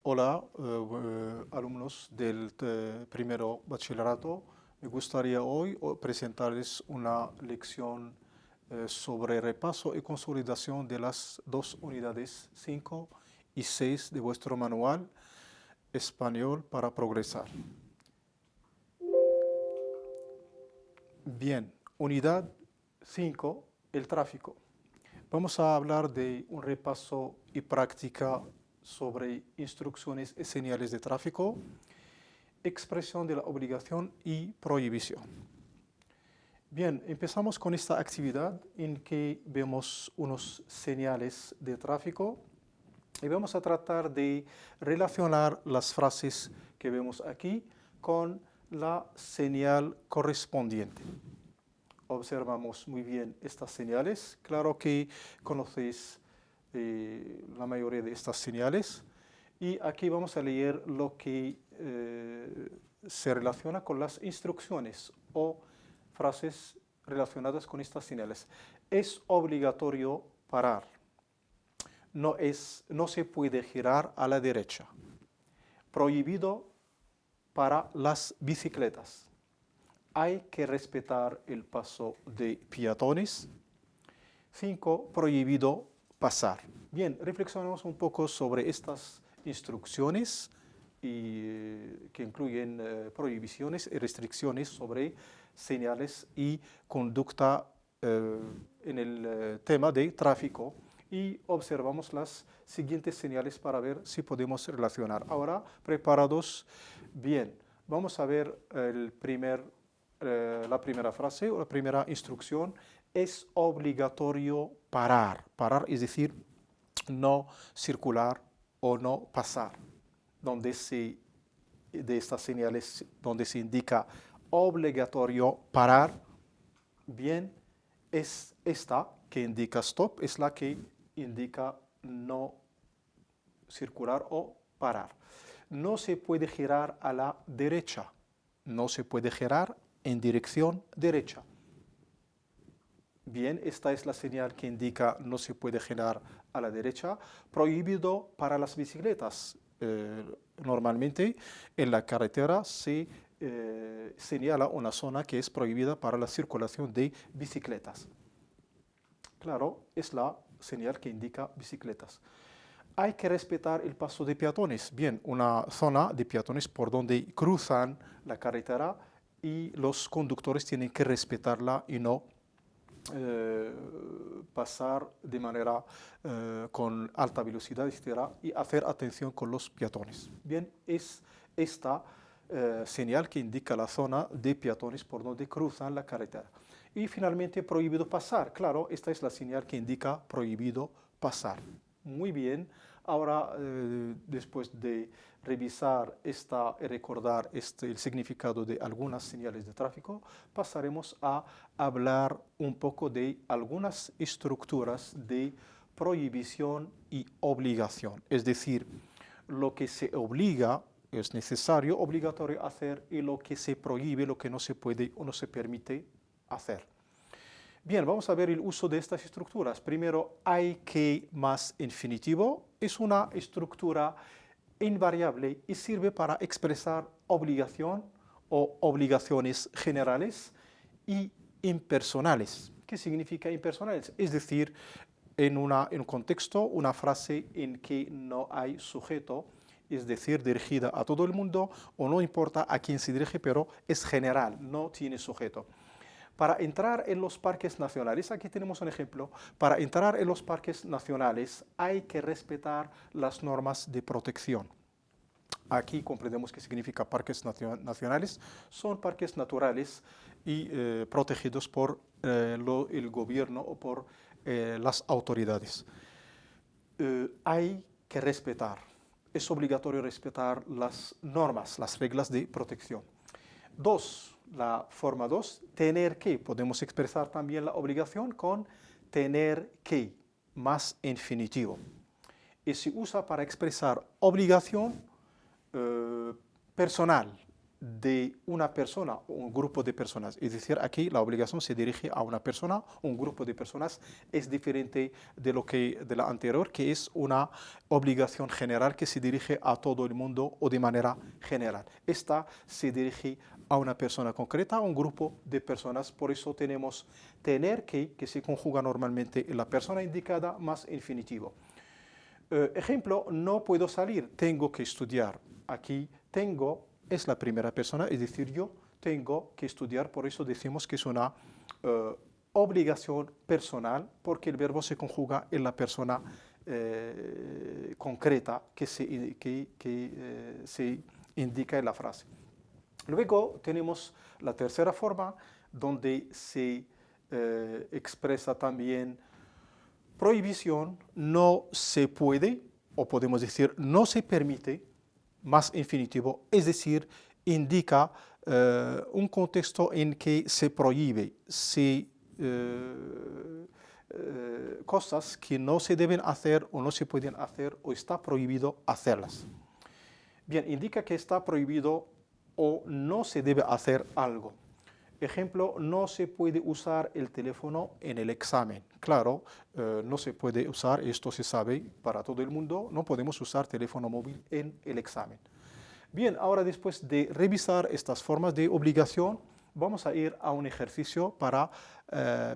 Hola, alumnos del primero bachillerato. Me gustaría hoy presentarles una lección sobre repaso y consolidación de las dos unidades 5 y 6 de vuestro manual Español para Progresar. Bien, unidad 5, el tráfico. Vamos a hablar de un repaso y práctica sobre instrucciones y señales de tráfico, expresión de la obligación y prohibición. Bien, empezamos con esta actividad en que vemos unos señales de tráfico y vamos a tratar de relacionar las frases que vemos aquí con la señal correspondiente. Observamos muy bien estas señales. Claro que conocéis la mayoría de estas señales. Y aquí vamos a leer lo que se relaciona con las instrucciones o frases relacionadas con estas señales. Es obligatorio parar. No se puede girar a la derecha. Prohibido para las bicicletas. Hay que respetar el paso de peatones. 5. Prohibido pasar. Bien, reflexionemos un poco sobre estas instrucciones que incluyen prohibiciones y restricciones sobre señales y conducta en el tema de tráfico y observamos las siguientes señales para ver si podemos relacionar. Ahora, preparados, bien, vamos a ver la primera frase o la primera instrucción. Es obligatorio parar. Parar es decir, no circular o no pasar. De estas señales donde se indica obligatorio parar, bien, es esta que indica stop, es la que indica no circular o parar. No se puede girar a la derecha. No se puede girar en dirección derecha. Bien, esta es la señal que indica no se puede girar a la derecha. Prohibido para las bicicletas. Normalmente en la carretera se señala una zona que es prohibida para la circulación de bicicletas. Claro, es la señal que indica bicicletas. Hay que respetar el paso de peatones. Bien, una zona de peatones por donde cruzan la carretera y los conductores tienen que respetarla y no pasar de manera con alta velocidad, etc., y hacer atención con los peatones. Bien, es esta señal que indica la zona de peatones por donde cruzan la carretera. Y finalmente, prohibido pasar. Claro, esta es la señal que indica prohibido pasar. Muy bien. Ahora, después de revisar y recordar el significado de algunas señales de tráfico, pasaremos a hablar un poco de algunas estructuras de prohibición y obligación. Es decir, lo que se obliga es necesario, obligatorio hacer, y lo que se prohíbe, lo que no se puede o no se permite hacer. Bien, vamos a ver el uso de estas estructuras. Primero, hay que más infinitivo. Es una estructura invariable y sirve para expresar obligación o obligaciones generales y impersonales. ¿Qué significa impersonales? Es decir, en un contexto, una frase en que no hay sujeto, es decir, dirigida a todo el mundo o no importa a quién se dirige, pero es general, no tiene sujeto. Para entrar en los parques nacionales, aquí tenemos un ejemplo, para entrar en los parques nacionales hay que respetar las normas de protección. Aquí comprendemos qué significa parques nacionales. Son parques naturales y protegidos por el gobierno o por las autoridades. Hay que respetar, es obligatorio respetar las normas, las reglas de protección. 2. La forma 2, tener que. Podemos expresar también la obligación con tener que, más infinitivo. Y se usa para expresar obligación personal, de una persona o un grupo de personas. Es decir, aquí la obligación se dirige a una persona, un grupo de personas. Es diferente de la anterior, que es una obligación general que se dirige a todo el mundo o de manera general. Esta se dirige a una persona concreta, a un grupo de personas. Por eso tenemos tener que se conjuga normalmente en la persona indicada más infinitivo. Ejemplo, no puedo salir, tengo que estudiar. Aquí tengo es la primera persona, es decir, yo tengo que estudiar, por eso decimos que es una obligación personal, porque el verbo se conjuga en la persona concreta que se indica en la frase. Luego tenemos la tercera forma, donde se expresa también prohibición, no se puede, o podemos decir no se permite, más infinitivo, es decir, indica un contexto en que se prohíbe, cosas que no se deben hacer o no se pueden hacer o está prohibido hacerlas. Bien, indica que está prohibido o no se debe hacer algo. Ejemplo, no se puede usar el teléfono en el examen. Claro, no se puede usar, esto se sabe para todo el mundo, no podemos usar teléfono móvil en el examen. Bien, ahora después de revisar estas formas de obligación, vamos a ir a un ejercicio para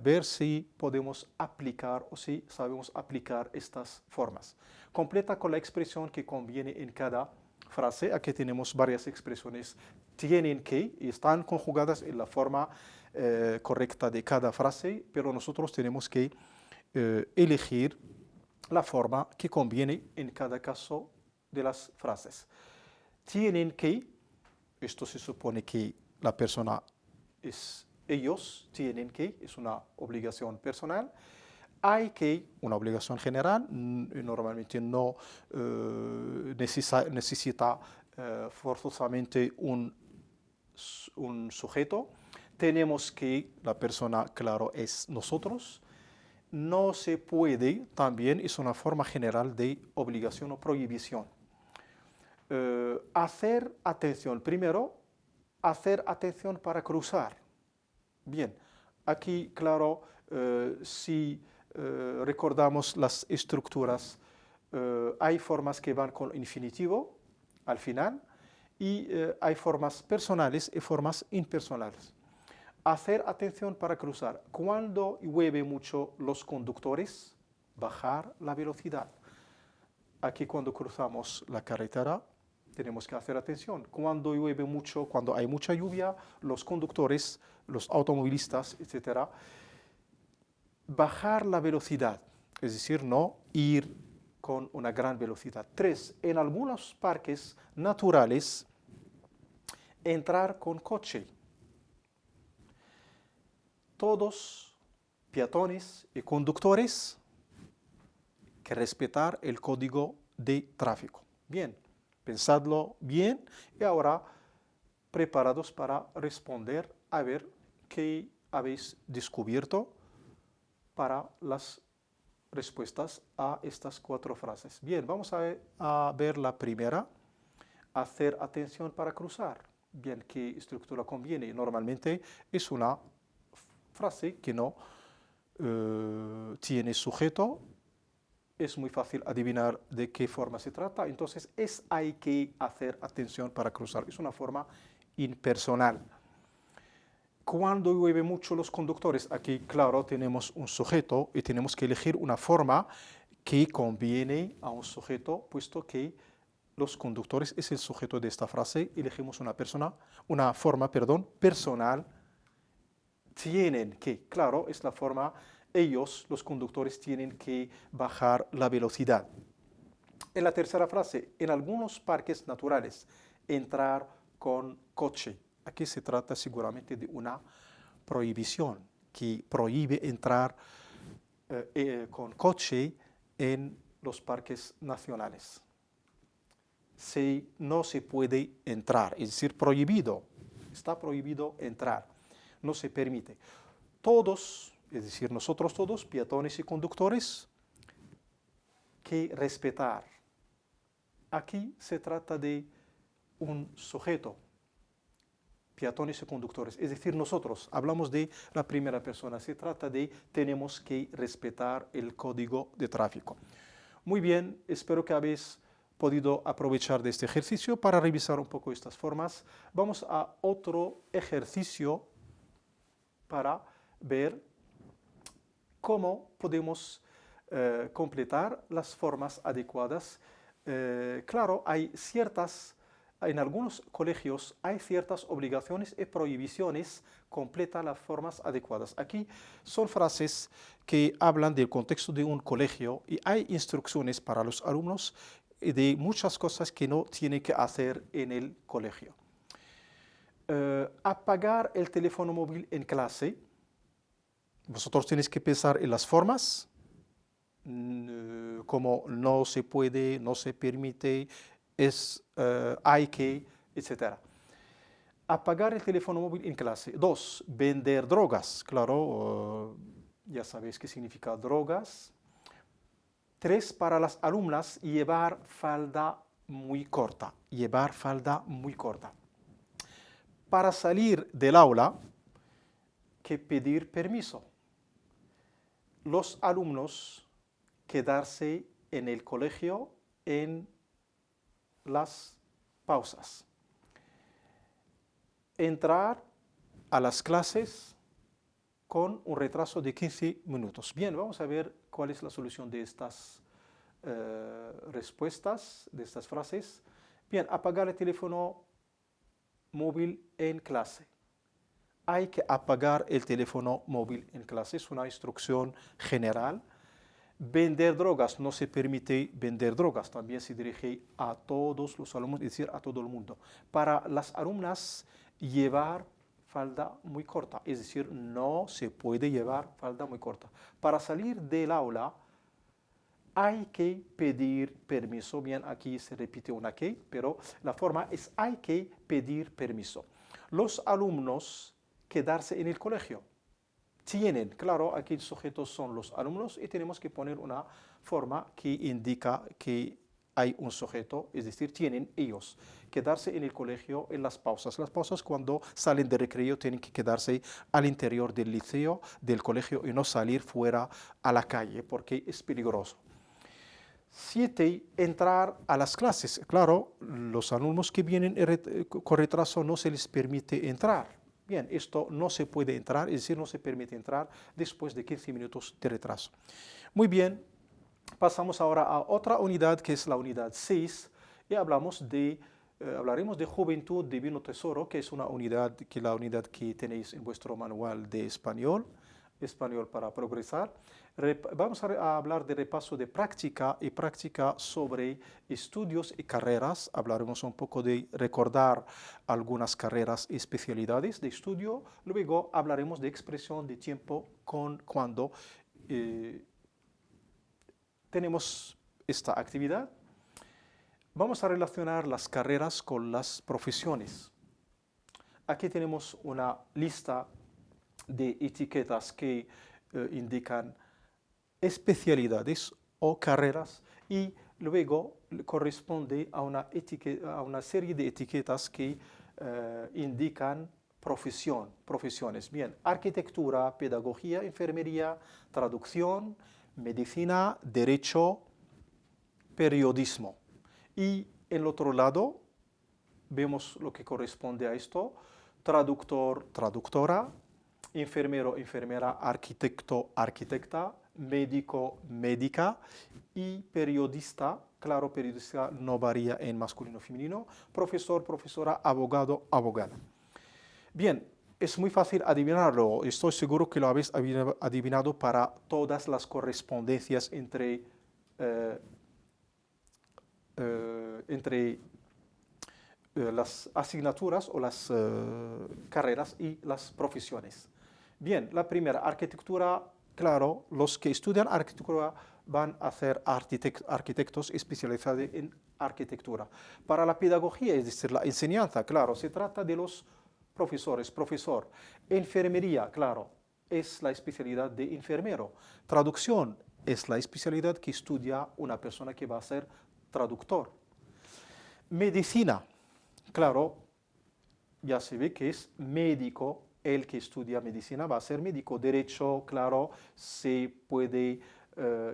ver si podemos aplicar o si sabemos aplicar estas formas. Completa con la expresión que conviene en cada frase. Aquí tenemos varias expresiones tienen que y están conjugadas en la forma correcta de cada frase, pero nosotros tenemos que elegir la forma que conviene en cada caso de las frases. Tienen que, esto se supone que la persona es ellos, tienen que, es una obligación personal. Hay que, una obligación general, normalmente no necesita forzosamente un sujeto. Tenemos que, la persona, claro, es nosotros. No se puede, también es una forma general de obligación o prohibición. Hacer atención, primero, hacer atención para cruzar. Bien, aquí, claro, si recordamos las estructuras, hay formas que van con infinitivo al final y hay formas personales y formas impersonales. Hacer atención para cruzar. Cuando llueve mucho, los conductores, bajar la velocidad. Aquí cuando cruzamos la carretera, tenemos que hacer atención. Cuando llueve mucho, cuando hay mucha lluvia, los conductores, los automovilistas, etcétera, bajar la velocidad, es decir, no ir con una gran velocidad. 3. En algunos parques naturales, entrar con coche. Todos, peatones y conductores, que respetar el código de tráfico. Bien, pensadlo bien y ahora preparados para responder a ver qué habéis descubierto para las respuestas a estas 4 frases. Bien, vamos a ver la primera. Hacer atención para cruzar. Bien, ¿qué estructura conviene? Normalmente es una frase que no tiene sujeto. Es muy fácil adivinar de qué forma se trata. Entonces, hay que hacer atención para cruzar. Es una forma impersonal. Cuando llueve mucho los conductores, aquí, claro, tenemos un sujeto y tenemos que elegir una forma que conviene a un sujeto, puesto que los conductores es el sujeto de esta frase. Elegimos una forma personal. Tienen que, claro, es la forma, ellos, los conductores, tienen que bajar la velocidad. En la tercera frase, en algunos parques naturales, entrar con coche. Aquí se trata seguramente de una prohibición que prohíbe entrar con coche en los parques nacionales. No se puede entrar, es decir, prohibido, está prohibido entrar, no se permite. Todos, es decir, nosotros todos, peatones y conductores, que respetar. Aquí se trata de un sujeto. peatones y conductores. Es decir, nosotros hablamos de la primera persona. Se trata de tenemos que respetar el código de tráfico. Muy bien, espero que habéis podido aprovechar de este ejercicio para revisar un poco estas formas. Vamos a otro ejercicio para ver cómo podemos completar las formas adecuadas. Claro, en algunos colegios hay ciertas obligaciones y prohibiciones, completa las formas adecuadas. Aquí son frases que hablan del contexto de un colegio y hay instrucciones para los alumnos de muchas cosas que no tienen que hacer en el colegio. Apagar el teléfono móvil en clase. Vosotros tenéis que pensar en las formas, como no se puede, no se permite, hay que, etc. Apagar el teléfono móvil en clase. 2. Vender drogas. Claro, ya sabéis qué significa drogas. 3. Para las alumnas, llevar falda muy corta. Llevar falda muy corta. Para salir del aula, que pedir permiso. Los alumnos quedarse en el colegio en las pausas. Entrar a las clases con un retraso de 15 minutos. Bien, vamos a ver cuál es la solución de estas respuestas, de estas frases. Bien, apagar el teléfono móvil en clase. Hay que apagar el teléfono móvil en clase, es una instrucción general. Vender drogas, no se permite vender drogas, también se dirige a todos los alumnos, es decir, a todo el mundo. Para las alumnas, llevar falda muy corta, es decir, no se puede llevar falda muy corta. Para salir del aula, hay que pedir permiso. Bien, aquí se repite una que, pero la forma es hay que pedir permiso. Los alumnos quedarse en el colegio. Tienen, claro, aquí los sujetos son los alumnos y tenemos que poner una forma que indica que hay un sujeto, es decir, tienen ellos quedarse en el colegio en las pausas. Las pausas cuando salen de recreo tienen que quedarse al interior del liceo, del colegio y no salir fuera a la calle porque es peligroso. 7. Entrar a las clases. Claro, los alumnos que vienen con retraso no se les permite entrar. Bien, esto no se puede entrar, es decir, no se permite entrar después de 15 minutos de retraso. Muy bien, pasamos ahora a otra unidad que es la unidad 6 y hablaremos de Juventud Divino Tesoro, que es la unidad que tenéis en vuestro manual de español para progresar. Vamos a hablar de repaso de práctica y práctica sobre estudios y carreras. Hablaremos un poco de recordar algunas carreras y especialidades de estudio. Luego hablaremos de expresión de tiempo cuando tenemos esta actividad. Vamos a relacionar las carreras con las profesiones. Aquí tenemos una lista de etiquetas que indican especialidades o carreras y luego corresponde a una serie de etiquetas que indican profesiones. Bien, arquitectura, pedagogía, enfermería, traducción, medicina, derecho, periodismo. Y en el otro lado vemos lo que corresponde a esto: traductor, traductora, enfermero, enfermera, arquitecto, arquitecta, médico, médica y periodista. Claro, periodista no varía en masculino o femenino. Profesor, profesora, abogado, abogada. Bien, es muy fácil adivinarlo. Estoy seguro que lo habéis adivinado para todas las correspondencias entre las asignaturas o las carreras y las profesiones. Bien, la primera, arquitectura, claro, los que estudian arquitectura van a ser arquitectos especializados en arquitectura. Para la pedagogía, es decir, la enseñanza, claro, se trata de los profesores, profesor. Enfermería, claro, es la especialidad de enfermero. Traducción es la especialidad que estudia una persona que va a ser traductor. Medicina, claro, ya se ve que es médico, el que estudia medicina va a ser médico. Derecho, claro, se puede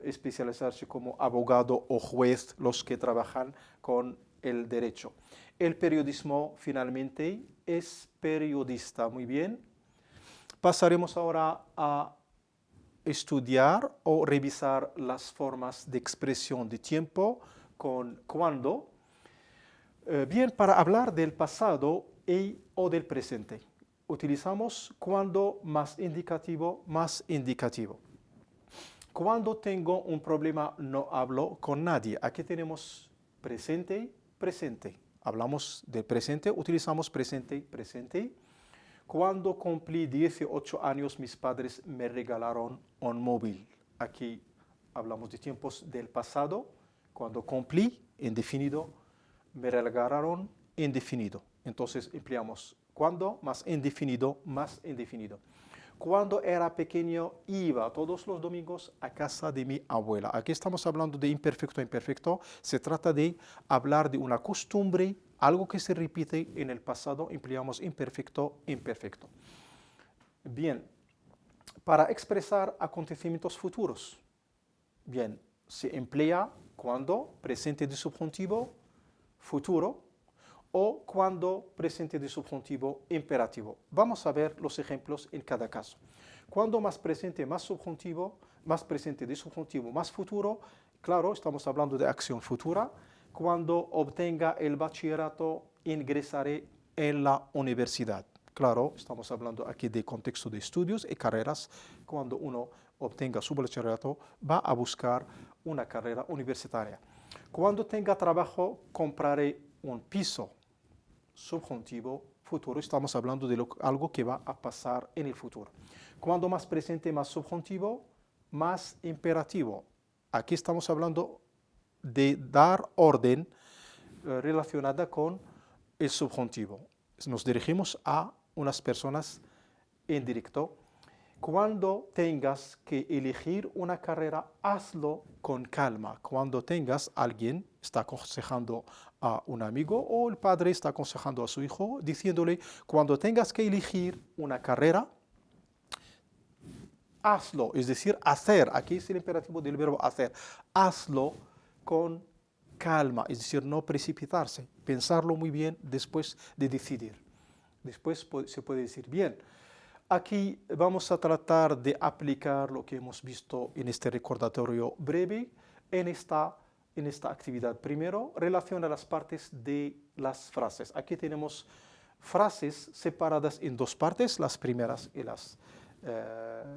especializarse como abogado o juez, los que trabajan con el derecho. El periodismo, finalmente, es periodista. Muy bien. Pasaremos ahora a estudiar o revisar las formas de expresión de tiempo con cuándo. Bien, para hablar del pasado o del presente, utilizamos cuándo más indicativo, más indicativo. Cuando tengo un problema no hablo con nadie. Aquí tenemos presente, presente. Hablamos del presente, utilizamos presente, presente. Cuando cumplí 18 años, mis padres me regalaron un móvil. Aquí hablamos de tiempos del pasado. Cuando cumplí, indefinido, me regalaron indefinido. Entonces empleamos cuando más indefinido, más indefinido. Cuando era pequeño iba todos los domingos a casa de mi abuela. Aquí estamos hablando de imperfecto, imperfecto. Se trata de hablar de una costumbre, algo que se repite en el pasado, empleamos imperfecto, imperfecto. Bien, para expresar acontecimientos futuros. Bien, se emplea cuando presente de subjuntivo futuro o cuando presente de subjuntivo imperativo. Vamos a ver los ejemplos en cada caso. Cuando más presente, más subjuntivo, más presente de subjuntivo, más futuro, claro, estamos hablando de acción futura. Cuando obtenga el bachillerato, ingresaré en la universidad. Claro, estamos hablando aquí de contexto de estudios y carreras. Cuando uno obtenga su bachillerato, va a buscar una carrera universitaria. Cuando tenga trabajo, compraré un piso. Subjuntivo futuro, estamos hablando de algo que va a pasar en el futuro. Cuando más presente, más subjuntivo, más imperativo. Aquí estamos hablando de dar orden relacionada con el subjuntivo. Nos dirigimos a unas personas en directo. Cuando tengas que elegir una carrera, hazlo con calma. Cuando tengas alguien, está aconsejando a un amigo o el padre está aconsejando a su hijo, diciéndole, cuando tengas que elegir una carrera, hazlo, es decir, hacer. Aquí es el imperativo del verbo hacer. Hazlo con calma, es decir, no precipitarse, pensarlo muy bien después de decidir. Después se puede decir, bien, aquí vamos a tratar de aplicar lo que hemos visto en este recordatorio breve en esta actividad. Primero, relaciona las partes de las frases. Aquí tenemos frases separadas en dos partes, las primeras y las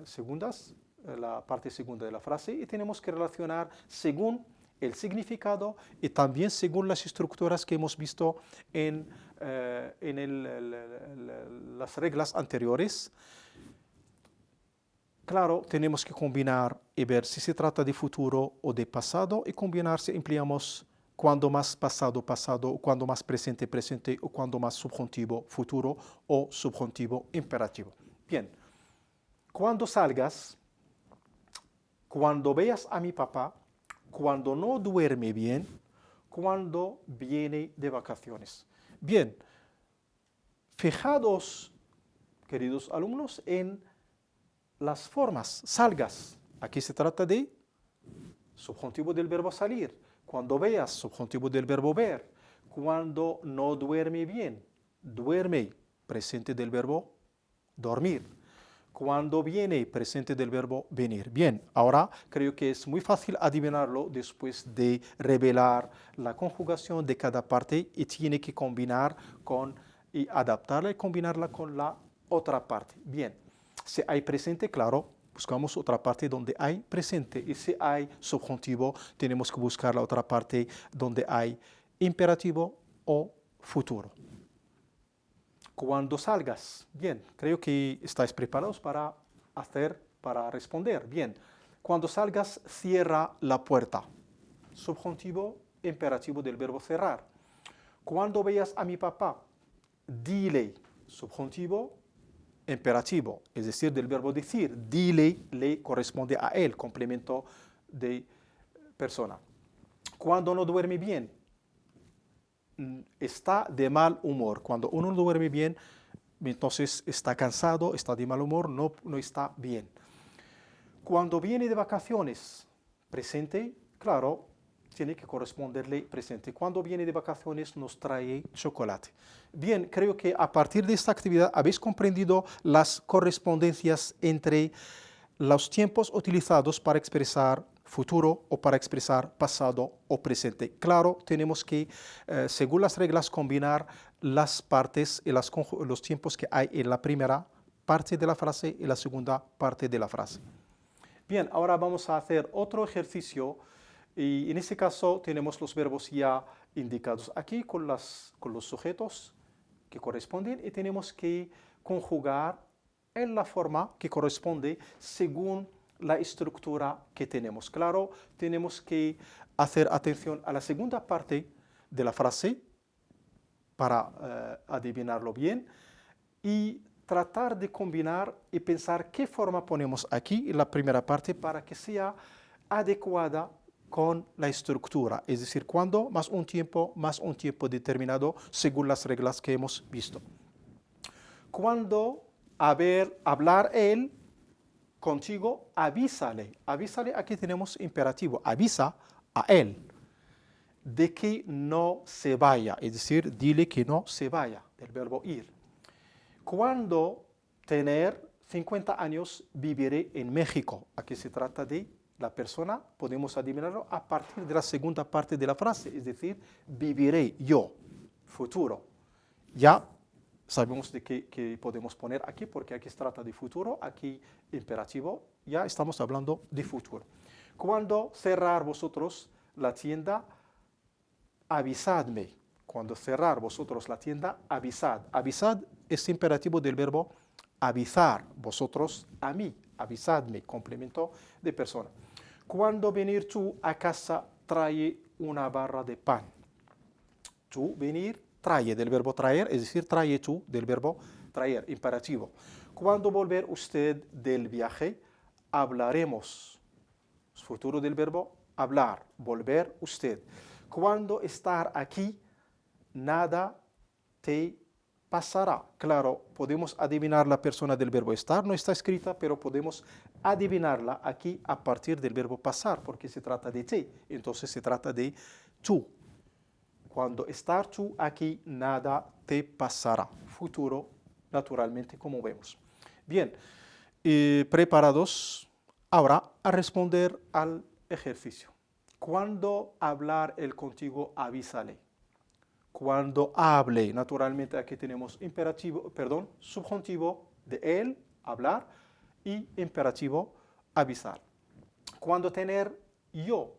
segundas, la parte segunda de la frase, y tenemos que relacionar según el significado y también según las estructuras que hemos visto en las reglas anteriores. Claro, tenemos que combinar y ver si se trata de futuro o de pasado, y combinar si empleamos cuando más pasado, pasado, cuando más presente, presente, o cuando más subjuntivo, futuro, o subjuntivo, imperativo. Bien, cuando salgas, cuando veas a mi papá, cuando no duerme bien, cuando viene de vacaciones. Bien, fijados, queridos alumnos, en las formas. Salgas, aquí se trata de subjuntivo del verbo salir. Cuando veas, subjuntivo del verbo ver. Cuando no duerme bien, duerme, presente del verbo dormir. Cuando viene, presente del verbo venir. Bien, ahora creo que es muy fácil adivinarlo después de revelar la conjugación de cada parte, y tiene que combinar y adaptarla y combinarla con la otra parte. Bien, si hay presente, claro, buscamos otra parte donde hay presente, y si hay subjuntivo, tenemos que buscar la otra parte donde hay imperativo o futuro. Cuando salgas, bien, creo que estáis preparados para responder. Bien, cuando salgas, cierra la puerta. Subjuntivo, imperativo del verbo cerrar. Cuando veas a mi papá, dile. Subjuntivo, imperativo, es decir, del verbo decir. Dile, le corresponde a él, complemento de persona. Cuando no duerme bien, está de mal humor. Cuando uno no duerme bien, entonces está cansado, está de mal humor, no está bien. Cuando viene de vacaciones, presente, claro, tiene que corresponderle presente. Cuando viene de vacaciones nos trae chocolate. Bien, creo que a partir de esta actividad habéis comprendido las correspondencias entre los tiempos utilizados para expresar futuro o para expresar pasado o presente. Claro, tenemos que, según las reglas, combinar las partes y los tiempos que hay en la primera parte de la frase y la segunda parte de la frase. Bien, ahora vamos a hacer otro ejercicio y en este caso tenemos los verbos ya indicados aquí con los sujetos que corresponden y tenemos que conjugar en la forma que corresponde según la estructura que tenemos. Claro, tenemos que hacer atención a la segunda parte de la frase para adivinarlo bien y tratar de combinar y pensar qué forma ponemos aquí en la primera parte para que sea adecuada con la estructura, es decir, cuando más un tiempo determinado según las reglas que hemos visto. Cuando hablar él contigo, avísale. Avísale, aquí tenemos imperativo, avisa a él de que no se vaya, es decir, dile que no se vaya, del verbo ir. Cuando tener 50 años, viviré en México. Aquí se trata de la persona, podemos adivinarlo a partir de la segunda parte de la frase, es decir, viviré yo, futuro. Ya sabemos de qué podemos poner aquí, porque aquí se trata de futuro, aquí imperativo, ya estamos hablando de futuro. Cuando cerrar vosotros la tienda, avisadme. Cuando cerrar vosotros la tienda, avisad. Avisad es imperativo del verbo avisar, vosotros a mí, avisadme, complemento de persona. Cuando venir tú a casa, trae una barra de pan. Tú venir, trae del verbo traer, es decir, trae tú del verbo traer, imperativo. Cuando volver usted del viaje, hablaremos. Futuro del verbo hablar, volver usted. Cuando estar aquí, nada te pasará. Claro, podemos adivinar la persona del verbo estar, no está escrita, pero podemos adivinarla aquí a partir del verbo pasar, porque se trata de te, entonces se trata de tú. Cuando estar tú aquí, nada te pasará. Futuro, naturalmente, como vemos. Bien, preparados ahora a responder al ejercicio. Cuando hablar él contigo, avísale. Cuando hable, naturalmente aquí tenemos subjuntivo de él, hablar, y imperativo, avisar. Cuando tener, yo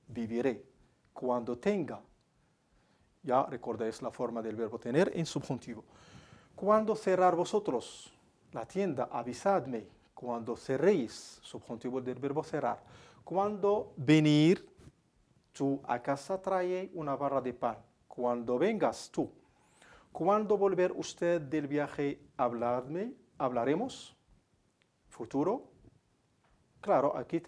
viviré. Cuando tenga, ya recordáis la forma del verbo tener en subjuntivo. Cuando cerrar vosotros la tienda, avisadme. Cuando cerréis, subjuntivo del verbo cerrar. Cuando venir, tú a casa trae una barra de pan. Cuando vengas tú. Cuando volver usted del viaje, hablaremos. Futuro. Claro, aquí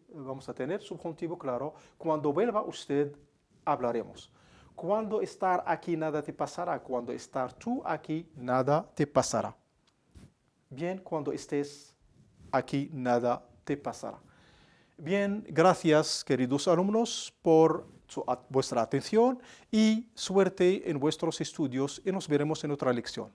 vamos a tener subjuntivo, claro. Cuando vuelva usted, hablaremos. Cuando estar aquí, nada te pasará. Cuando estar tú aquí, nada te pasará. Bien, cuando estés aquí, nada te pasará. Bien, gracias, queridos alumnos, por vuestra atención y suerte en vuestros estudios y nos veremos en otra lección.